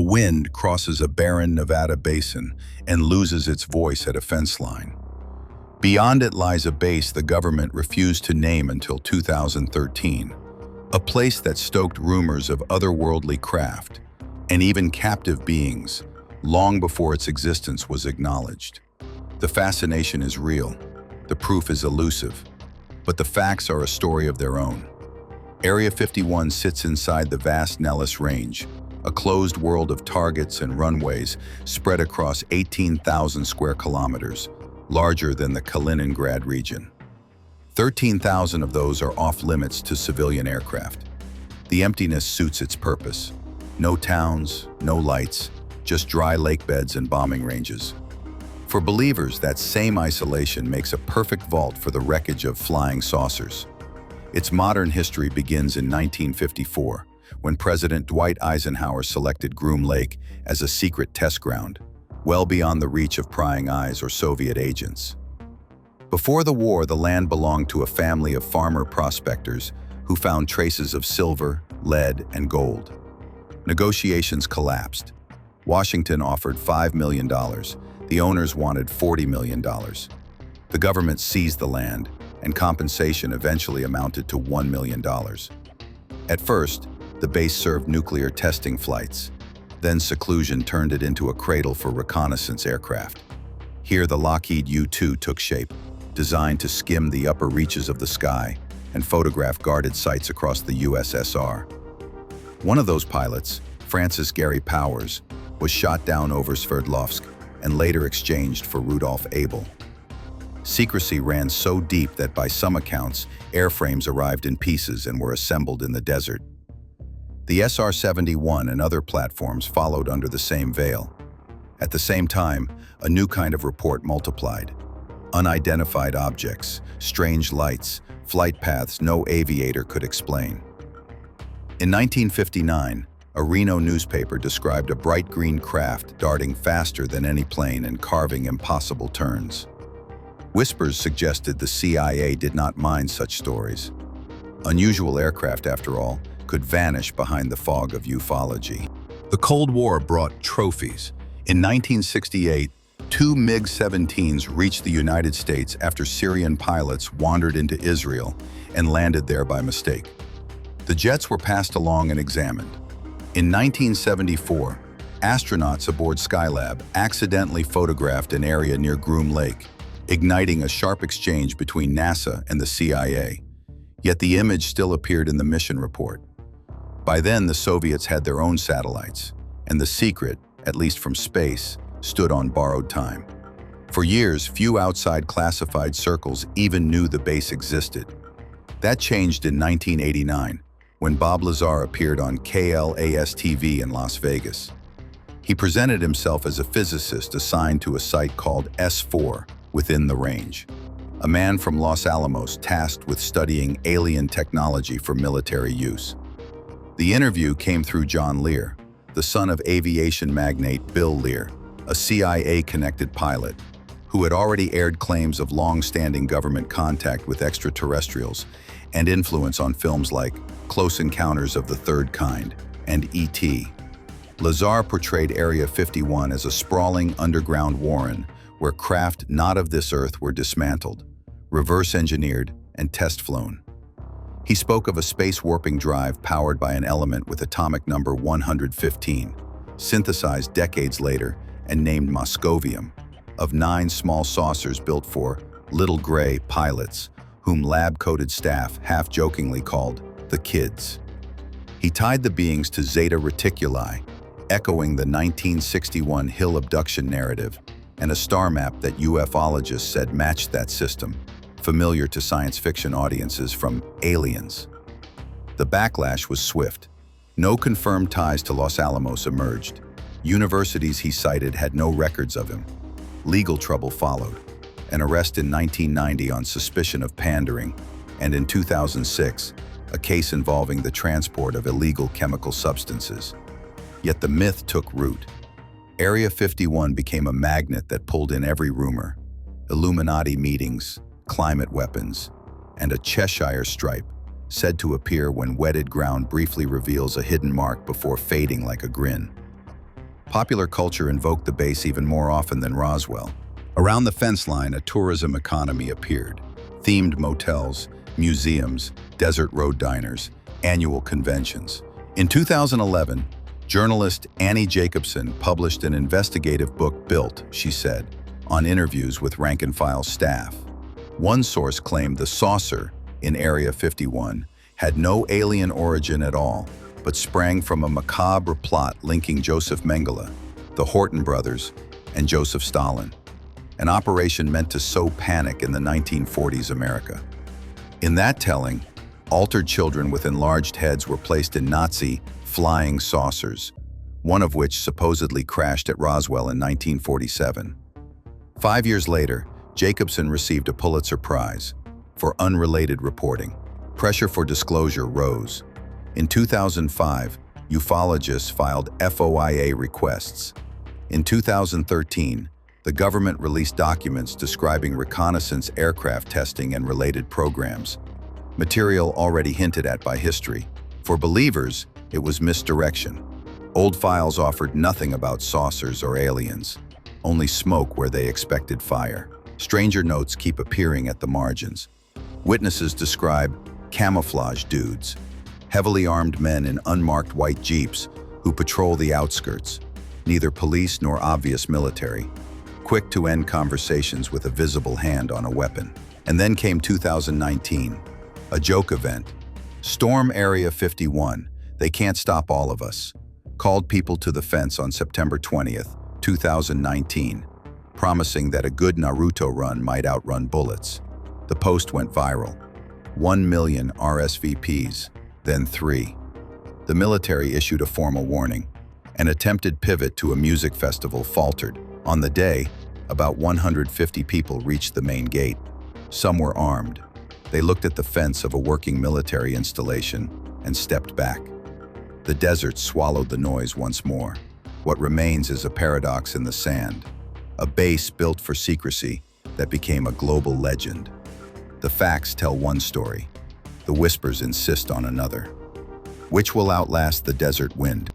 wind crosses a barren Nevada basin and loses its voice at a fence line. Beyond it lies a base the government refused to name until 2013, a place that stoked rumors of otherworldly craft and even captive beings long before its existence was acknowledged. The fascination is real, the proof is elusive, but the facts are a story of their own. Area 51 sits inside the vast Nellis Range, a closed world of targets and runways spread across 18,000 square kilometers, larger than the Kaliningrad region. 13,000 of those are off-limits to civilian aircraft. The emptiness suits its purpose. No towns, no lights, just dry lake beds and bombing ranges. For believers, that same isolation makes a perfect vault for the wreckage of flying saucers. Its modern history begins in 1954, when President Dwight Eisenhower selected Groom Lake as a secret test ground, well beyond the reach of prying eyes or Soviet agents. Before the war, the land belonged to a family of farmer prospectors who found traces of silver, lead, and gold. Negotiations collapsed. Washington offered $5 million. The owners wanted $40 million. The government seized the land, and compensation eventually amounted to $1 million. At first, the base served nuclear testing flights. Then seclusion turned it into a cradle for reconnaissance aircraft. Here, the Lockheed U-2 took shape, designed to skim the upper reaches of the sky and photograph guarded sites across the USSR. One of those pilots, Francis Gary Powers, was shot down over Sverdlovsk and later exchanged for Rudolf Abel. Secrecy ran so deep that by some accounts, airframes arrived in pieces and were assembled in the desert. The SR-71 and other platforms followed under the same veil. At the same time, a new kind of report multiplied. Unidentified objects, strange lights, flight paths no aviator could explain. In 1959, a Reno newspaper described a bright green craft darting faster than any plane and carving impossible turns. Whispers suggested the CIA did not mind such stories. Unusual aircraft, after all, could vanish behind the fog of ufology. The Cold War brought trophies. In 1968, 2 MiG-17s reached the United States after Syrian pilots wandered into Israel and landed there by mistake. The jets were passed along and examined. In 1974, astronauts aboard Skylab accidentally photographed an area near Groom Lake, igniting a sharp exchange between NASA and the CIA. Yet the image still appeared in the mission report. By then, the Soviets had their own satellites, and the secret, at least from space, stood on borrowed time. For years, few outside classified circles even knew the base existed. That changed in 1989, when Bob Lazar appeared on KLAS-TV in Las Vegas. He presented himself as a physicist assigned to a site called S4 within the range, a man from Los Alamos tasked with studying alien technology for military use. The interview came through John Lear, the son of aviation magnate Bill Lear, a CIA-connected pilot, who had already aired claims of long-standing government contact with extraterrestrials and influence on films like Close Encounters of the Third Kind and E.T. Lazar portrayed Area 51 as a sprawling underground warren where craft not of this earth were dismantled, reverse-engineered, and test-flown. He spoke of a space warping drive powered by an element with atomic number 115, synthesized decades later and named Moscovium, of 9 small saucers built for little gray pilots, whom lab-coated staff half-jokingly called the kids. He tied the beings to Zeta Reticuli, echoing the 1961 Hill abduction narrative, and a star map that ufologists said matched that system, familiar to science fiction audiences from Aliens. The backlash was swift. No confirmed ties to Los Alamos emerged. Universities he cited had no records of him. Legal trouble followed. An arrest in 1990 on suspicion of pandering, and in 2006, a case involving the transport of illegal chemical substances. Yet the myth took root. Area 51 became a magnet that pulled in every rumor: Illuminati meetings, climate weapons, and a Cheshire stripe, said to appear when wetted ground briefly reveals a hidden mark before fading like a grin. Popular culture invoked the base even more often than Roswell. Around the fence line, a tourism economy appeared. Themed motels, museums, desert road diners, annual conventions. In 2011, journalist Annie Jacobson published an investigative book built, she said, on interviews with rank-and-file staff. One source claimed the saucer in Area 51 had no alien origin at all, but sprang from a macabre plot linking Joseph Mengele, the Horton brothers, and Joseph Stalin, an operation meant to sow panic in the 1940s America. In that telling, altered children with enlarged heads were placed in Nazi flying saucers, one of which supposedly crashed at Roswell in 1947. 5 years later, Jacobson received a Pulitzer Prize for unrelated reporting. Pressure for disclosure rose. In 2005, ufologists filed FOIA requests. In 2013, the government released documents describing reconnaissance aircraft testing and related programs, material already hinted at by history. For believers, it was misdirection. Old files offered nothing about saucers or aliens, only smoke where they expected fire. Stranger notes keep appearing at the margins. Witnesses describe camouflage dudes, heavily armed men in unmarked white jeeps who patrol the outskirts, neither police nor obvious military, quick to end conversations with a visible hand on a weapon. And then came 2019, a joke event. Storm Area 51, they can't stop all of us, called people to the fence on September 20th, 2019, promising that a good Naruto run might outrun bullets. The post went viral. 1 million RSVPs, then 3. The military issued a formal warning. An attempted pivot to a music festival faltered. On the day, about 150 people reached the main gate. Some were armed. They looked at the fence of a working military installation and stepped back. The desert swallowed the noise once more. What remains is a paradox in the sand, a base built for secrecy that became a global legend. The facts tell one story. The whispers insist on another. Which will outlast the desert wind?